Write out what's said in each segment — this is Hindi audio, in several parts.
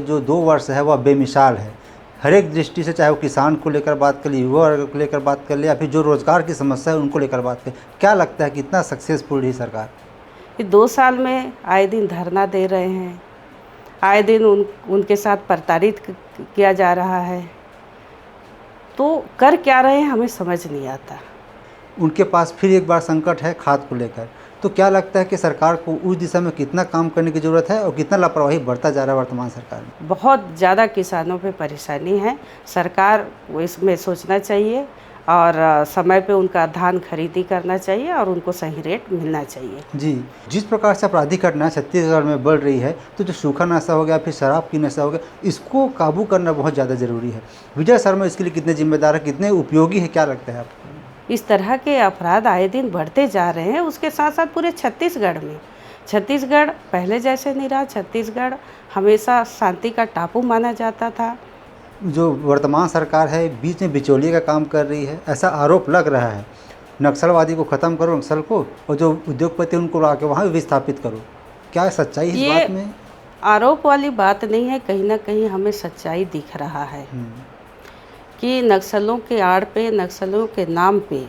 जो 2 वर्ष है वह बेमिसाल है। हर एक दृष्टि से, चाहे वो किसान को लेकर बात कर ले, युवा वर्ग को लेकर बात कर ले, या फिर जो रोज़गार की समस्या है उनको लेकर बात करें। क्या लगता है कितना सक्सेसफुल रही सरकार? ये 2 साल में आए दिन धरना दे रहे हैं, आए दिन उनके साथ प्रताड़ित किया जा रहा है, तो कर क्या रहे हैं हमें समझ नहीं आता। उनके पास फिर एक बार संकट है खाद को लेकर। तो क्या लगता है कि सरकार को उस दिशा में कितना काम करने की ज़रूरत है और कितना लापरवाही बढ़ता जा रहा है वर्तमान सरकार में? बहुत ज़्यादा किसानों पे परेशानी है, सरकार को इसमें सोचना चाहिए और समय पे उनका धान खरीदी करना चाहिए और उनको सही रेट मिलना चाहिए। जी, जिस प्रकार से आपराधिक घटनाएं छत्तीसगढ़ में बढ़ रही है, तो जो सूखा नशा हो गया, फिर शराब की नशा हो गया, इसको काबू करना बहुत ज़्यादा ज़रूरी है। विजय शर्मा इसके लिए कितने जिम्मेदार है, कितने उपयोगी है, क्या लगता है आपको? इस तरह के अपराध आए दिन बढ़ते जा रहे हैं, उसके साथ साथ पूरे छत्तीसगढ़ पहले जैसे नहीं रहा। छत्तीसगढ़ हमेशा शांति का टापू माना जाता था। जो वर्तमान सरकार है बीच में बिचौलिए का काम कर रही है, ऐसा आरोप लग रहा है। नक्सलवादी को ख़त्म करो, नक्सल को, और जो उद्योगपति उनको ला के वहाँ विस्थापित करो। क्या सच्चाई है इस बात में? आरोप वाली बात नहीं है, कहीं ना कहीं हमें सच्चाई दिख रहा है कि नक्सलों के आड़ पे, नक्सलों के नाम पे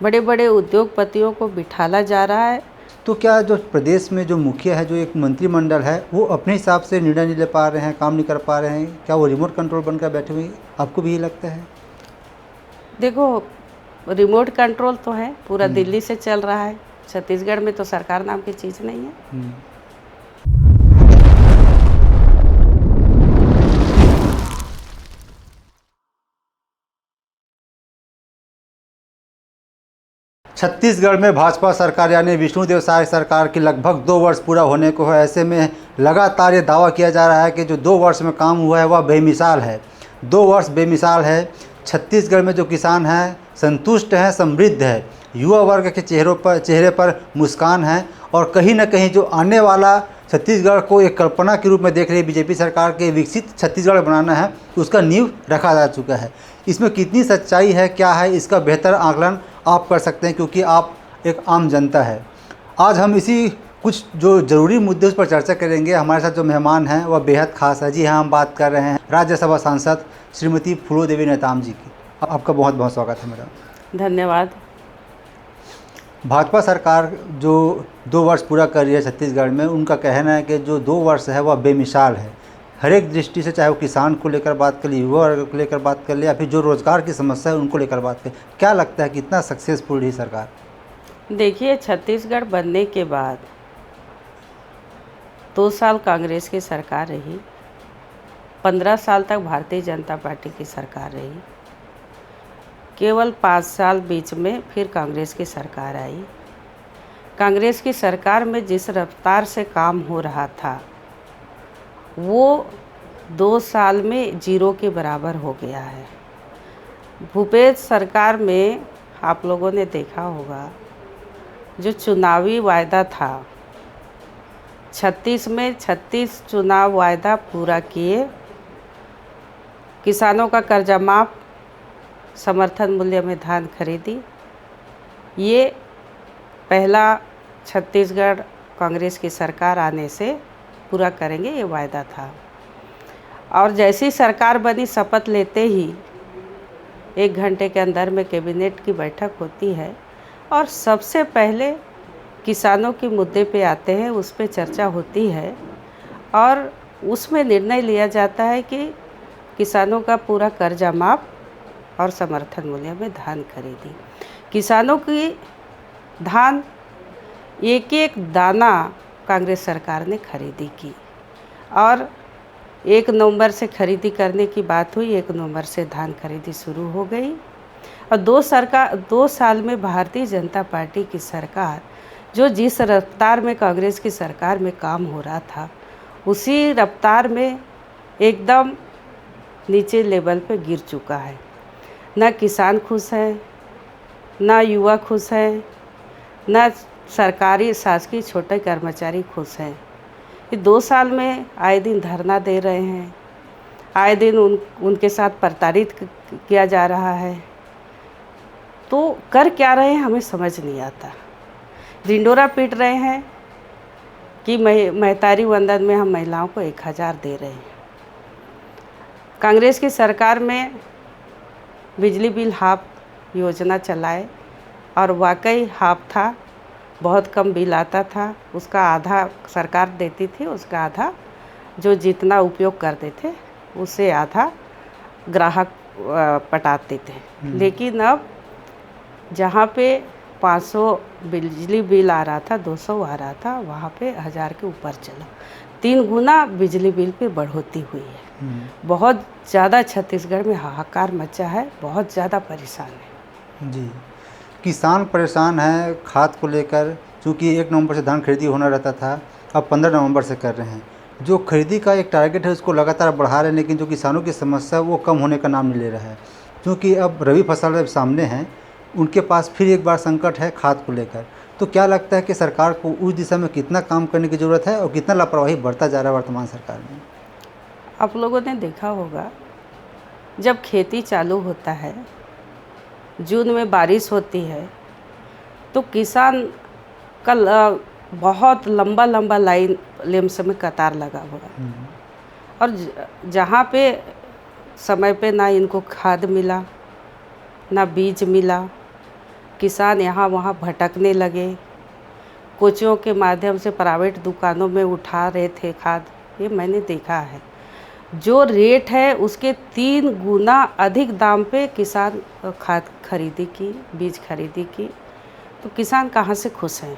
बड़े बड़े उद्योगपतियों को बिठाला जा रहा है। तो क्या जो प्रदेश में जो मुखिया है, जो एक मंत्रिमंडल है, वो अपने हिसाब से निर्णय नहीं ले पा रहे हैं, काम नहीं कर पा रहे हैं? क्या वो रिमोट कंट्रोल बनकर बैठे हुए? आपको भी यही लगता है? देखो, रिमोट कंट्रोल तो है, पूरा दिल्ली से चल रहा है, छत्तीसगढ़ में तो सरकार नाम की चीज़ नहीं है। छत्तीसगढ़ में भाजपा सरकार यानी विष्णुदेव साय सरकार की लगभग 2 वर्ष पूरा होने को है। ऐसे में लगातार ये दावा किया जा रहा है कि जो 2 वर्ष में काम हुआ है वह बेमिसाल है। 2 वर्ष बेमिसाल है। छत्तीसगढ़ में जो किसान हैं संतुष्ट हैं, समृद्ध है। युवा वर्ग के चेहरे पर मुस्कान है, और कहीं ना कहीं जो आने वाला छत्तीसगढ़ को एक कल्पना के रूप में देख रही बीजेपी सरकार के विकसित छत्तीसगढ़ बनाना है, उसका नींव रखा जा चुका है। इसमें कितनी सच्चाई है, क्या है, इसका बेहतर आकलन आप कर सकते हैं, क्योंकि आप एक आम जनता है। आज हम इसी कुछ जो ज़रूरी मुद्दे उस पर चर्चा करेंगे। हमारे साथ जो मेहमान हैं वह बेहद खास है। जी हाँ, हम बात कर रहे हैं राज्यसभा सांसद श्रीमती फूलो देवी नेताम जी की। आपका बहुत बहुत स्वागत है मैडम। धन्यवाद। भाजपा सरकार जो 2 वर्ष पूरा कर रही है छत्तीसगढ़ में, उनका कहना है कि जो 2 वर्ष है वह बेमिसाल है। हर एक दृष्टि से, चाहे वो किसान को लेकर बात कर ले, युवा वर्ग को लेकर बात कर ले, या फिर जो रोज़गार की समस्या है उनको लेकर बात करें। क्या लगता है कितना सक्सेसफुल रही सरकार? देखिए, छत्तीसगढ़ बनने के बाद 2 साल कांग्रेस की सरकार रही, 15 साल तक भारतीय जनता पार्टी की सरकार रही, केवल 5 साल बीच में फिर कांग्रेस की सरकार आई। कांग्रेस की सरकार में जिस रफ्तार से काम हो रहा था वो 2 साल में जीरो के बराबर हो गया है। भूपेश सरकार में आप लोगों ने देखा होगा, जो चुनावी वायदा था 36 में 36 चुनाव वायदा पूरा किए। किसानों का कर्जा माफ, समर्थन मूल्य में धान खरीदी, ये पहला छत्तीसगढ़ कांग्रेस की सरकार आने से पूरा करेंगे, ये वायदा था। और जैसी सरकार बनी, शपथ लेते ही 1 घंटे के अंदर में कैबिनेट की बैठक होती है और सबसे पहले किसानों के मुद्दे पे आते हैं, उस पे चर्चा होती है और उसमें निर्णय लिया जाता है कि किसानों का पूरा कर्जा माफ और समर्थन मूल्य में धान खरीदी। किसानों की धान एक एक दाना कांग्रेस सरकार ने खरीदी की और 1 नवंबर से खरीदी करने की बात हुई। 1 नवंबर से धान खरीदी शुरू हो गई और 2 साल में भारतीय जनता पार्टी की सरकार जो जिस रफ्तार में कांग्रेस की सरकार में काम हो रहा था, उसी रफ्तार में एकदम नीचे लेवल पे गिर चुका है। ना किसान खुश है, ना युवा खुश है, ना सरकारी शासकीय छोटे कर्मचारी खुश हैं। ये 2 साल में आए दिन धरना दे रहे हैं, आए दिन उनके साथ प्रताड़ित किया जा रहा है, तो कर क्या रहे हैं हमें समझ नहीं आता। ढिंडोरा पीट रहे हैं कि महतारी वंदन में हम महिलाओं को 1000 दे रहे हैं। कांग्रेस की सरकार में बिजली बिल हाफ योजना चलाए और वाकई हाफ था, बहुत कम बिल आता था, उसका आधा सरकार देती थी, उसका आधा जो जितना उपयोग करते थे उससे आधा ग्राहक पटाते थे। लेकिन अब जहाँ पे 500 बिजली बिल आ रहा था, 200 आ रहा था, वहाँ पे 1000 के ऊपर चला। 3 गुना बिजली बिल पे बढ़ोतरी हुई है। बहुत ज़्यादा छत्तीसगढ़ में हाहाकार मचा है, बहुत ज़्यादा परेशान है। जी, किसान परेशान है खाद को लेकर, क्योंकि 1 नवंबर से धान खरीदी होना रहता था, अब 15 नवंबर से कर रहे हैं। जो खरीदी का एक टारगेट है उसको लगातार बढ़ा रहे हैं, लेकिन जो किसानों की समस्या वो कम होने का नाम नहीं ले रहा है। क्योंकि अब रबी फसल अब सामने हैं, उनके पास फिर एक बार संकट है खाद को लेकर। तो क्या लगता है कि सरकार को उस दिशा में कितना काम करने की ज़रूरत है और कितना लापरवाही बढ़ता जा रहा है वर्तमान सरकार में? आप लोगों ने देखा होगा, जब खेती चालू होता है, जून में बारिश होती है, तो किसान का बहुत लंबा लंबा लाइन लेम्स में कतार लगा हुआ। और जहाँ पे समय पे ना इनको खाद मिला, ना बीज मिला, किसान यहाँ वहाँ भटकने लगे। कोचों के माध्यम से प्राइवेट दुकानों में उठा रहे थे खाद, ये मैंने देखा है। जो रेट है उसके 3 गुना अधिक दाम पे किसान खाद खरीदी की, बीज खरीदी की, तो किसान कहाँ से खुश हैं?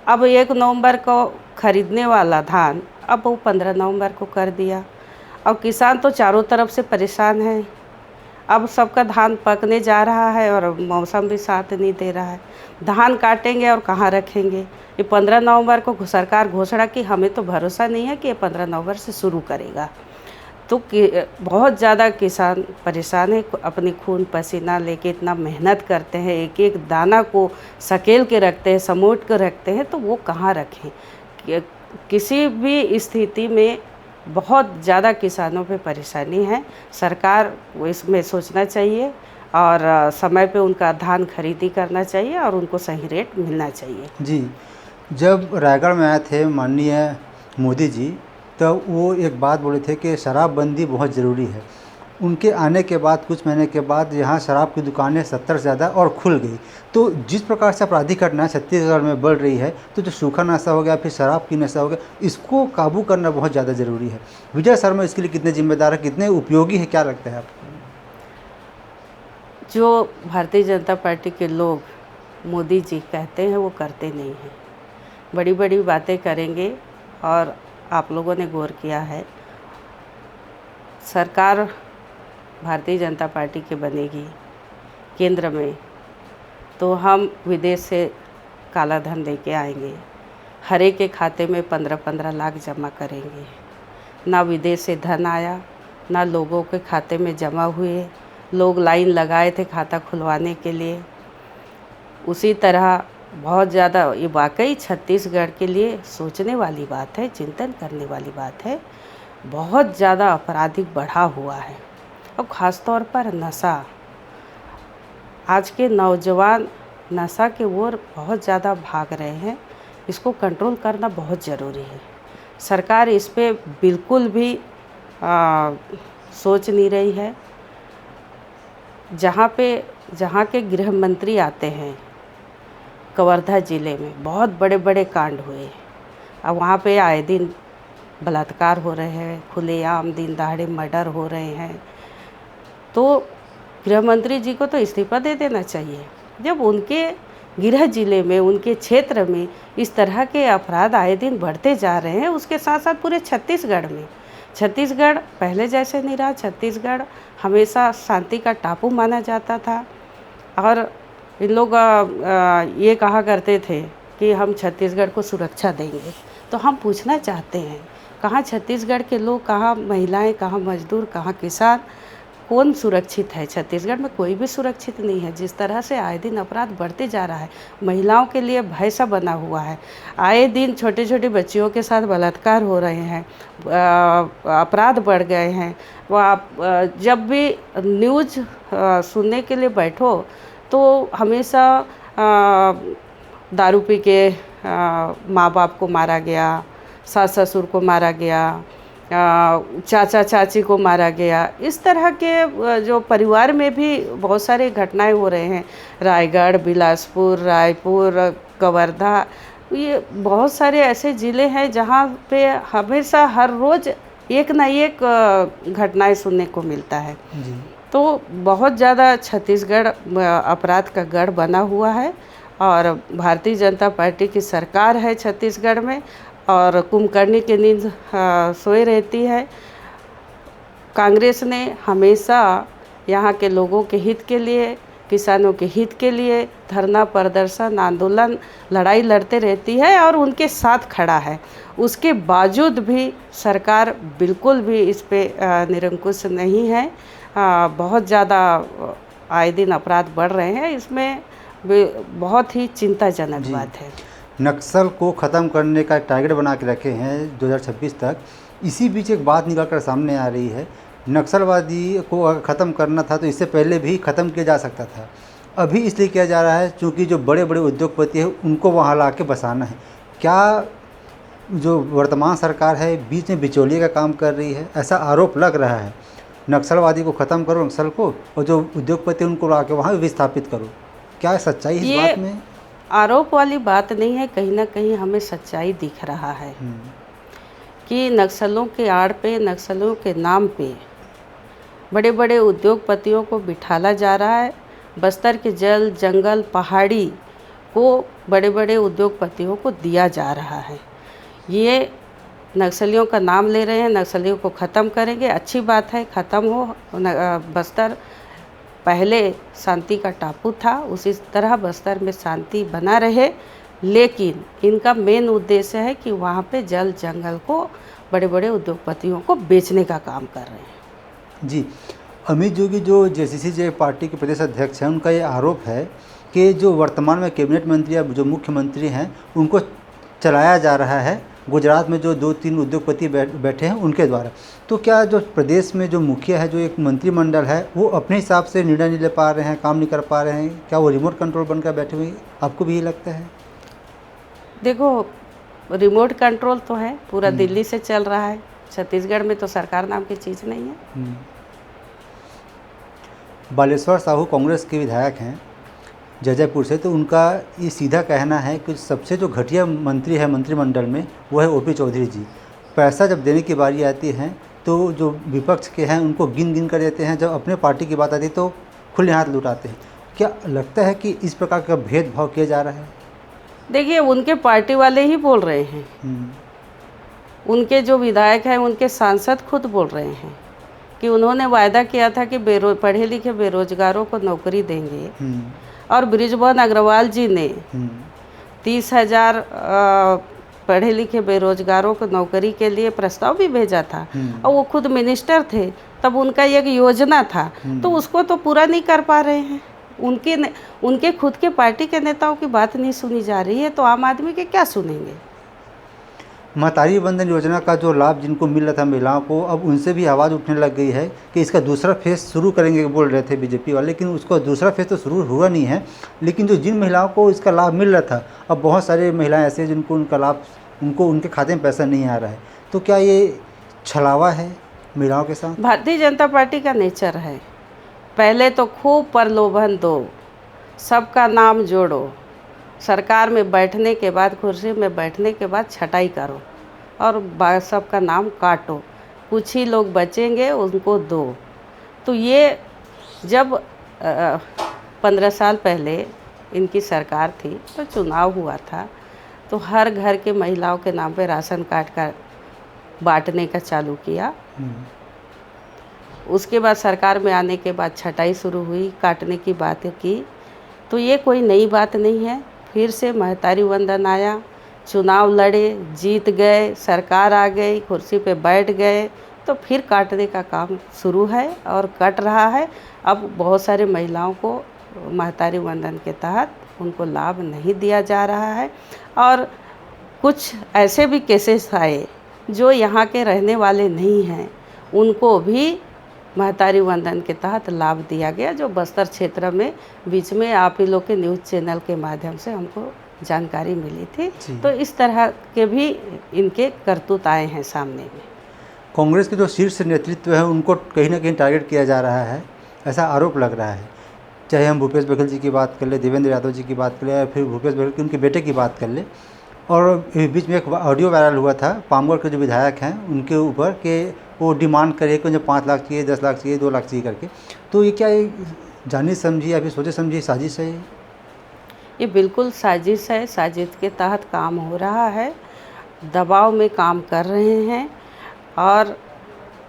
अब 1 नवंबर को खरीदने वाला धान अब वो 15 नवंबर को कर दिया। अब किसान तो चारों तरफ से परेशान है। अब सबका धान पकने जा रहा है और मौसम भी साथ नहीं दे रहा है। धान काटेंगे और कहाँ रखेंगे? ये 15 नवंबर को सरकार घोषणा की, हमें तो भरोसा नहीं है कि ये 15 नवंबर से शुरू करेगा। तो बहुत ज़्यादा किसान परेशान है। अपनी खून पसीना लेके इतना मेहनत करते हैं, एक एक दाना को सकेल के रखते हैं, समोट के रखते हैं, तो वो कहाँ रखें? किसी भी स्थिति में बहुत ज़्यादा किसानों पे परेशानी है। सरकार को इसमें सोचना चाहिए और समय पे उनका धान खरीदी करना चाहिए और उनको सही रेट मिलना चाहिए। जी, जब रायगढ़ में आए थे माननीय मोदी जी, तब वो एक बात बोले थे कि शराबबंदी बहुत ज़रूरी है। उनके आने के बाद कुछ महीने के बाद यहाँ शराब की दुकानें 70 से ज़्यादा और खुल गई। तो जिस प्रकार से आपराधिक घटनाएं छत्तीसगढ़ में बढ़ रही है, तो जो सूखा नशा हो गया, फिर शराब की नशा हो गया, इसको काबू करना बहुत ज़्यादा ज़रूरी है। विजय शर्मा इसके लिए कितने जिम्मेदार है, कितने उपयोगी है, क्या लगता है आपको? जो भारतीय जनता पार्टी के लोग मोदी जी कहते हैं वो करते नहीं हैं। बड़ी बड़ी बातें करेंगे और आप लोगों ने गौर किया है, सरकार भारतीय जनता पार्टी की बनेगी केंद्र में, तो हम विदेश से काला धन लेके आएंगे, हर एक के खाते में 15-15 लाख जमा करेंगे। ना विदेश से धन आया, ना लोगों के खाते में जमा हुए, लोग लाइन लगाए थे खाता खुलवाने के लिए। उसी तरह बहुत ज़्यादा ये वाकई छत्तीसगढ़ के लिए सोचने वाली बात है, चिंतन करने वाली बात है। बहुत ज़्यादा आपराधिक बढ़ा हुआ है और ख़ास तौर पर नशा। आज के नौजवान नशा की ओर बहुत ज़्यादा भाग रहे हैं, इसको कंट्रोल करना बहुत ज़रूरी है। सरकार इस पे बिल्कुल भी सोच नहीं रही है। जहाँ के गृह मंत्री आते हैं, कवर्धा ज़िले में बहुत बड़े बड़े कांड हुए, अब वहाँ पे आए दिन बलात्कार हो रहे हैं, खुलेआम दिन दहाड़े मर्डर हो रहे हैं। तो गृह मंत्री जी को तो इस्तीफा दे देना चाहिए। जब उनके गृह जिले में, उनके क्षेत्र में इस तरह के अपराध आए दिन बढ़ते जा रहे हैं, उसके साथ साथ पूरे छत्तीसगढ़ में, छत्तीसगढ़ पहले जैसे नहीं रहा। छत्तीसगढ़ हमेशा शांति का टापू माना जाता था और इन लोग ये कहा करते थे कि हम छत्तीसगढ़ को सुरक्षा देंगे। तो हम पूछना चाहते हैं, कहाँ छत्तीसगढ़ के लोग, कहाँ महिलाएं, कहाँ मजदूर, कहाँ किसान, कौन सुरक्षित है? छत्तीसगढ़ में कोई भी सुरक्षित नहीं है। जिस तरह से आए दिन अपराध बढ़ते जा रहा है, महिलाओं के लिए भय सा बना हुआ है। आए दिन छोटे छोटे बच्चियों के साथ बलात्कार हो रहे हैं, अपराध बढ़ गए हैं। वो आप जब भी न्यूज़ सुनने के लिए बैठो तो हमेशा दारू पी के माँ बाप को मारा गया, सास ससुर को मारा गया, चाचा चाची को मारा गया। इस तरह के जो परिवार में भी बहुत सारी घटनाएं हो रहे हैं। रायगढ़, बिलासपुर, रायपुर, कवर्धा, ये बहुत सारे ऐसे ज़िले हैं जहाँ पे हमेशा हर रोज़ एक ना एक घटनाएं सुनने को मिलता है। जी। तो बहुत ज़्यादा छत्तीसगढ़ अपराध का गढ़ बना हुआ है और भारतीय जनता पार्टी की सरकार है छत्तीसगढ़ में और कुंभकर्णी की नींद सोए रहती है। कांग्रेस ने हमेशा यहाँ के लोगों के हित के लिए, किसानों के हित के लिए धरना प्रदर्शन, आंदोलन, लड़ाई लड़ते रहती है और उनके साथ खड़ा है। उसके बावजूद भी सरकार बिल्कुल भी इस पे निरंकुश नहीं है। बहुत ज़्यादा आए दिन अपराध बढ़ रहे हैं, इसमें बहुत ही चिंताजनक बात है। नक्सल को ख़त्म करने का टारगेट बना के रखे हैं 2026 तक। इसी बीच एक बात निकल कर सामने आ रही है, नक्सलवादी को अगर ख़त्म करना था तो इससे पहले भी ख़त्म किया जा सकता था। अभी इसलिए किया जा रहा है क्योंकि जो बड़े बड़े उद्योगपति हैं उनको वहाँ ला के बसाना है। क्या जो वर्तमान सरकार है बीच में बिचौलिए का काम कर रही है? ऐसा आरोप लग रहा है। नक्सलवादी को ख़त्म करो, नक्सल को, और जो उद्योगपति उनको ला के वहाँ विस्थापित करो। क्या सच्चाई है इस बात में? आरोप वाली बात नहीं है, कहीं ना कहीं हमें सच्चाई दिख रहा है कि नक्सलों के आड़ पे, नक्सलों के नाम पे बड़े बड़े उद्योगपतियों को बिठाला जा रहा है। बस्तर के जल, जंगल, पहाड़ी को बड़े बड़े उद्योगपतियों को दिया जा रहा है। ये नक्सलियों का नाम ले रहे हैं, नक्सलियों को ख़त्म करेंगे, अच्छी बात है, ख़त्म हो। बस्तर पहले शांति का टापू था, उसी तरह बस्तर में शांति बना रहे, लेकिन इनका मेन उद्देश्य है कि वहाँ पे जल जंगल को बड़े बड़े उद्योगपतियों को बेचने का काम कर रहे हैं। जी, अमित जोगी जो जेसीसी पार्टी के प्रदेश अध्यक्ष हैं, उनका ये आरोप है कि जो वर्तमान में कैबिनेट मंत्री या जो मुख्यमंत्री हैं उनको चलाया जा रहा है गुजरात में जो 2-3 उद्योगपति बैठे हैं उनके द्वारा। तो क्या जो प्रदेश में जो मुखिया है, जो एक मंत्रिमंडल है, वो अपने हिसाब से निर्णय नहीं ले पा रहे हैं, काम नहीं कर पा रहे हैं? क्या वो रिमोट कंट्रोल बनकर बैठे हुए? आपको भी ये लगता है? देखो, रिमोट कंट्रोल तो है, पूरा दिल्ली से चल रहा है। छत्तीसगढ़ में तो सरकार नाम की चीज़ नहीं है। बालेश्वर साहू कांग्रेस के विधायक हैं जयपुर से, तो उनका ये सीधा कहना है कि सबसे जो घटिया मंत्री है मंत्रिमंडल में वो है ओपी चौधरी जी। पैसा जब देने की बारी आती है तो जो विपक्ष के हैं उनको गिन कर देते हैं, जब अपने पार्टी की बात आती है तो खुले हाथ लुटाते हैं। क्या लगता है कि इस प्रकार का भेदभाव किया जा रहा है? देखिए, उनके पार्टी वाले ही बोल रहे हैं। उनके जो विधायक हैं, उनके सांसद खुद बोल रहे हैं कि उन्होंने वायदा किया था कि पढ़े लिखे बेरोजगारों को नौकरी देंगे, और बृजभवन अग्रवाल जी ने 30,000 पढ़े लिखे बेरोजगारों को नौकरी के लिए प्रस्ताव भी भेजा था, और वो खुद मिनिस्टर थे, तब उनका एक योजना था, तो उसको तो पूरा नहीं कर पा रहे हैं। उनके खुद के पार्टी के नेताओं की बात नहीं सुनी जा रही है, तो आम आदमी के क्या सुनेंगे? महतारी वंदन योजना का जो लाभ जिनको मिल रहा था महिलाओं को, अब उनसे भी आवाज़ उठने लग गई है कि इसका दूसरा फेज़ शुरू करेंगे, बोल रहे थे बीजेपी वाले, लेकिन उसका दूसरा फेज़ तो शुरू हुआ नहीं है। लेकिन जो जिन महिलाओं को इसका लाभ मिल रहा था, अब बहुत सारी महिलाएं ऐसे हैं जिनको उनका लाभ, उनको उनके खाते में पैसा नहीं आ रहा है। तो क्या ये छलावा है महिलाओं के साथ? भारतीय जनता पार्टी का नेचर है, पहले तो खूब प्रलोभन दो, सबका नाम जोड़ो, सरकार में बैठने के बाद, कुर्सी में बैठने के बाद छटाई करो और सबका नाम काटो, कुछ ही लोग बचेंगे उनको दो। तो ये जब 15 साल पहले इनकी सरकार थी तो चुनाव हुआ था, तो हर घर के महिलाओं के नाम पे राशन कार्ड का बांटने का चालू किया। उसके बाद सरकार में आने के बाद छटाई शुरू हुई, काटने की बातें की। तो ये कोई नई बात नहीं है। फिर से महतारी वंदन आया, चुनाव लड़े, जीत गए, सरकार आ गई, कुर्सी पे बैठ गए, तो फिर काटने का काम शुरू है और कट रहा है। अब बहुत सारे महिलाओं को महतारी वंदन के तहत उनको लाभ नहीं दिया जा रहा है, और कुछ ऐसे भी केसेस आए जो यहाँ के रहने वाले नहीं हैं, उनको भी महतारी वंदन के तहत लाभ दिया गया, जो बस्तर क्षेत्र में बीच में आप ही लोग के न्यूज़ चैनल के माध्यम से हमको जानकारी मिली थी। जी। तो इस तरह के भी इनके करतूत आए हैं सामने में। कांग्रेस के जो शीर्ष नेतृत्व है उनको कहीं ना कहीं टारगेट किया जा रहा है, ऐसा आरोप लग रहा है। चाहे हम भूपेश बघेल जी की बात कर ले, देवेंद्र यादव जी की बात कर ले, या फिर भूपेश बघेल के उनके बेटे की बात कर ले। और बीच में एक ऑडियो वायरल हुआ था पामगढ़ के जो विधायक हैं उनके ऊपर कि वो डिमांड करे कि मुझे 5 लाख चाहिए, 10 लाख चाहिए, 2 लाख चाहिए करके। तो ये क्या ये जानी समझी या फिर सोचे समझी साजिश है? ये बिल्कुल साजिश है, साजिश के तहत काम हो रहा है, दबाव में काम कर रहे हैं और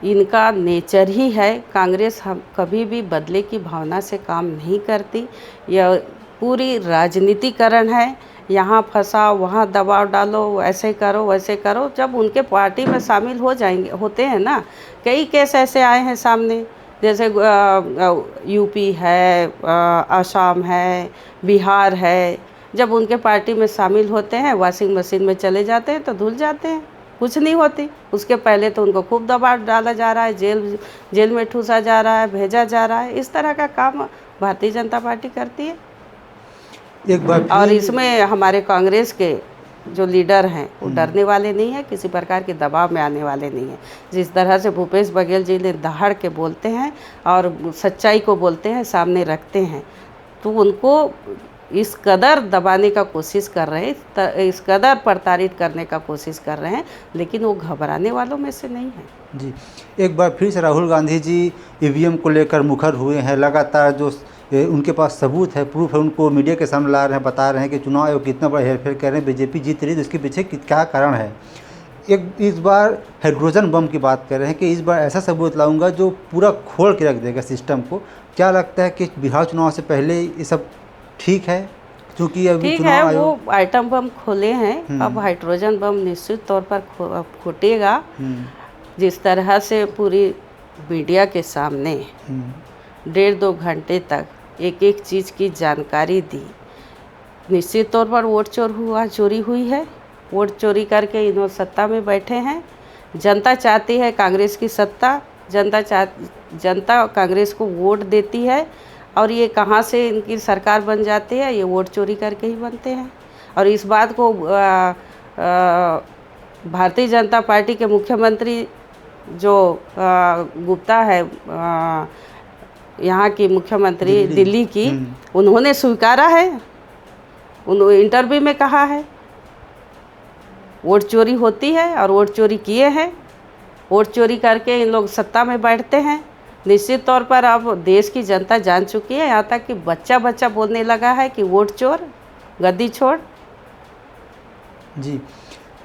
इनका नेचर ही है। कांग्रेस हम कभी भी बदले की भावना से काम नहीं करती। यह पूरी राजनीतिकरण है, यहाँ फंसाओ, वहाँ दबाव डालो, ऐसे करो वैसे करो। जब उनके पार्टी में शामिल हो जाएंगे, होते हैं ना, कई केस ऐसे आए हैं सामने, जैसे यूपी है, असम है, बिहार है। जब उनके पार्टी में शामिल होते हैं, वॉशिंग मशीन में चले जाते हैं तो धुल जाते हैं, कुछ नहीं होती। उसके पहले तो उनको खूब दबाव डाला जा रहा है, जेल में ठूसा जा रहा है, भेजा जा रहा है। इस तरह का काम भारतीय जनता पार्टी करती है। एक बार और फिर इसमें हमारे कांग्रेस के जो लीडर हैं वो डरने वाले नहीं हैं, किसी प्रकार के दबाव में आने वाले नहीं हैं। जिस तरह से भूपेश बघेल जी ने दहाड़ के बोलते हैं और सच्चाई को बोलते हैं, सामने रखते हैं, तो उनको इस कदर दबाने का कोशिश कर रहे हैं, इस कदर प्रताड़ित करने का कोशिश कर रहे हैं, लेकिन वो घबराने वालों में से नहीं है। जी, एक बार फिर से राहुल गांधी जी ईवीएम को लेकर मुखर हुए हैं। लगातार जो उनके पास सबूत है, प्रूफ है, उनको मीडिया के सामने ला रहे हैं, बता रहे हैं कि चुनाव आयोग कितना बड़ा हेरफेर कर रहे हैं, बीजेपी जीत रही है, तो इसके पीछे क्या कारण है। इस बार हाइड्रोजन बम की बात कर रहे हैं कि इस बार ऐसा सबूत लाऊंगा जो पूरा खोल के रख देगा सिस्टम को। क्या लगता है कि बिहार चुनाव से पहले ये सब ठीक है? क्योंकि अभी ठीक चुनाव है, आयोग वो आइटम बम खोले हैं, अब हाइड्रोजन बम निश्चित तौर पर फूटेगा। जिस तरह से पूरी मीडिया के सामने 1.5-2 घंटे तक एक एक चीज़ की जानकारी दी, निश्चित तौर पर वोट चोरी हुई है। वोट चोरी करके इन्होंने सत्ता में बैठे हैं। जनता चाहती है कांग्रेस की सत्ता, जनता कांग्रेस को वोट देती है। और ये कहाँ से इनकी सरकार बन जाती है, ये वोट चोरी करके ही बनते हैं। और इस बात को भारतीय जनता पार्टी के मुख्यमंत्री जो गुप्ता है, यहाँ की मुख्यमंत्री दिल्ली की, उन्होंने स्वीकारा है, उन्होंने इंटरव्यू में कहा है वोट चोरी होती है और वोट चोरी किए हैं। वोट चोरी करके इन लोग सत्ता में बैठते हैं। निश्चित तौर पर अब देश की जनता जान चुकी है, यहाँ तक कि बच्चा बोलने लगा है कि वोट चोर, गद्दी छोड़। जी,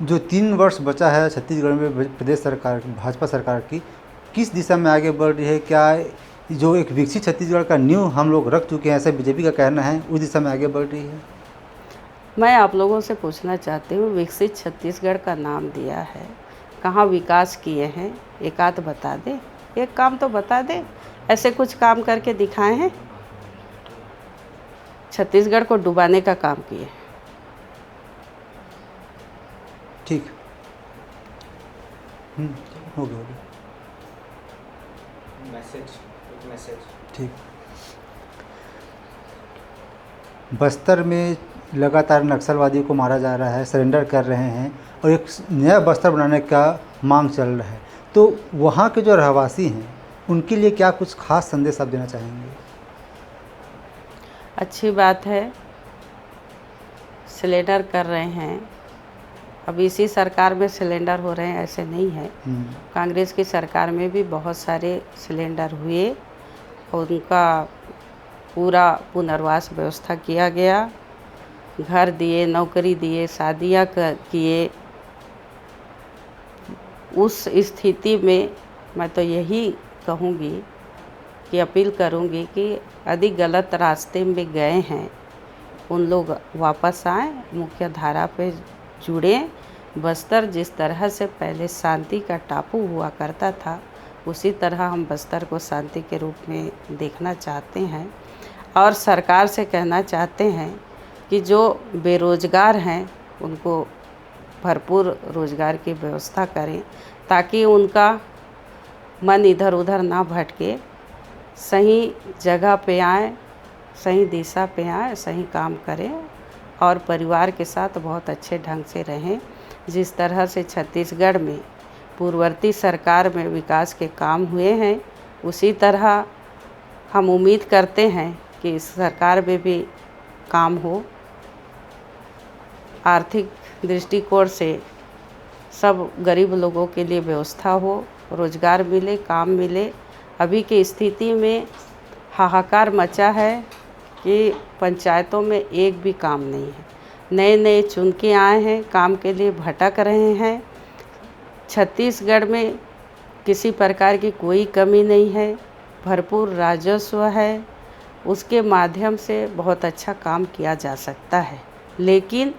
जो 3 वर्ष बचा है छत्तीसगढ़ में प्रदेश सरकार की, भाजपा सरकार की, किस दिशा में आगे बढ़ रही है? क्या जो एक विकसित छत्तीसगढ़ का नींव हम लोग रख चुके हैं, ऐसा बीजेपी का कहना है, उस दिशा में आगे बढ़ रही है? मैं आप लोगों से पूछना चाहती हूँ, विकसित छत्तीसगढ़ का नाम दिया है, कहाँ विकास किए हैं? एक आध बता दे, एक काम तो बता दे। ऐसे कुछ काम करके दिखाए हैं? छत्तीसगढ़ को डुबाने का काम किए। ठीक, हो गया। मैसेज ठीक। बस्तर में लगातार नक्सलवादियों को मारा जा रहा है, सरेंडर कर रहे हैं और एक नया बस्तर बनाने का मांग चल रहा है। तो वहाँ के जो रहवासी हैं उनके लिए क्या कुछ खास संदेश आप देना चाहेंगे? अच्छी बात है, सिलेंडर कर रहे हैं। अब इसी सरकार में सिलेंडर हो रहे हैं, ऐसे नहीं है। कांग्रेस की सरकार में भी बहुत सारे सिलेंडर हुए और उनका पूरा पुनर्वास व्यवस्था किया गया, घर दिए, नौकरी दिए, शादियाँ किए। उस स्थिति में मैं तो यही कहूँगी कि अपील करूँगी कि यदि गलत रास्ते में गए हैं उन लोग वापस आएँ, मुख्य धारा पे जुड़ें। बस्तर जिस तरह से पहले शांति का टापू हुआ करता था, उसी तरह हम बस्तर को शांति के रूप में देखना चाहते हैं और सरकार से कहना चाहते हैं कि जो बेरोज़गार हैं उनको भरपूर रोज़गार की व्यवस्था करें, ताकि उनका मन इधर उधर ना भटके, सही जगह पे आए, सही दिशा पे आए, सही काम करें और परिवार के साथ बहुत अच्छे ढंग से रहें। जिस तरह से छत्तीसगढ़ में पूर्ववर्ती सरकार में विकास के काम हुए हैं, उसी तरह हम उम्मीद करते हैं कि इस सरकार में भी काम हो। आर्थिक दृष्टिकोण से सब गरीब लोगों के लिए व्यवस्था हो, रोजगार मिले, काम मिले। अभी की स्थिति में हाहाकार मचा है कि पंचायतों में एक भी काम नहीं है। नए नए चुन के आए हैं, काम के लिए भटक रहे हैं। छत्तीसगढ़ में किसी प्रकार की कोई कमी नहीं है, भरपूर राजस्व है, उसके माध्यम से बहुत अच्छा काम किया जा सकता है। लेकिन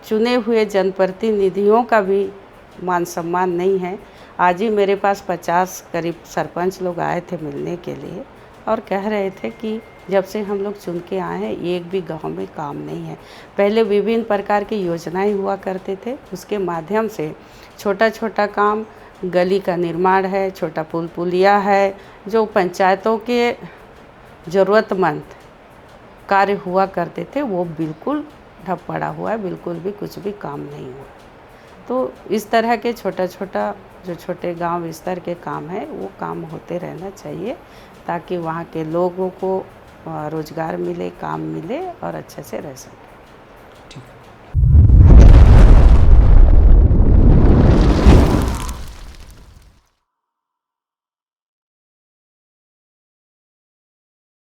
चुने हुए जनप्रतिनिधियों का भी मान सम्मान नहीं है। आज ही मेरे पास 50 करीब सरपंच लोग आए थे मिलने के लिए और कह रहे थे कि जब से हम लोग चुन के आए हैं एक भी गांव में काम नहीं है। पहले विभिन्न प्रकार की योजनाएं हुआ करते थे, उसके माध्यम से छोटा छोटा काम, गली का निर्माण है, छोटा पुल पुलिया है, जो पंचायतों के ज़रूरतमंद कार्य हुआ करते थे वो बिल्कुल ठप पड़ा हुआ है, बिल्कुल भी कुछ भी काम नहीं हुआ। तो इस तरह के छोटा छोटा जो छोटे गांव स्तर के काम है वो काम होते रहना चाहिए, ताकि वहाँ के लोगों को रोज़गार मिले, काम मिले और अच्छे से रह सकें।